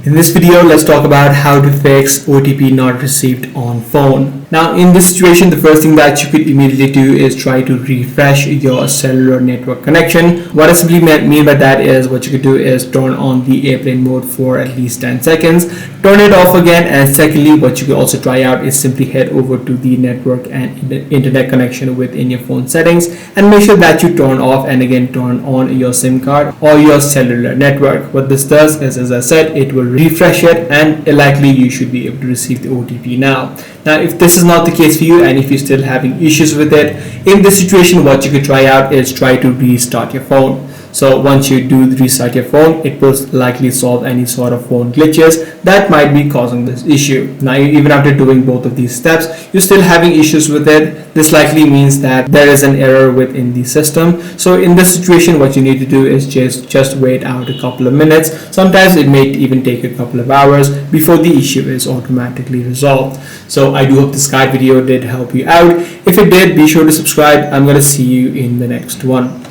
In this video, let's talk about how to fix OTP not received on phone. Now, in this situation, the first thing that you could immediately do is try to refresh your cellular network connection. What I simply mean by that is what you could do is turn on the airplane mode for at least 10 seconds, turn it off again, and secondly, what you could also try out is simply head over to the network and internet connection within your phone settings and make sure that you turn off and again turn on your SIM card or your cellular network. What this does is, as I said, it will refresh it and likely you should be able to receive the OTP now. Now, if this is not the case for you and if you're still having issues with it, in this situation, what you could try out is try to restart your phone. So once you do restart your phone, it will likely solve any sort of phone glitches that might be causing this issue. Now, even after doing both of these steps, you're still having issues with it. This likely means that there is an error within the system. So in this situation, what you need to do is just wait out a couple of minutes. Sometimes it may even take a couple of hours before the issue is automatically resolved. So I do hope this guide video did help you out. If it did, be sure to subscribe. I'm going to see you in the next one.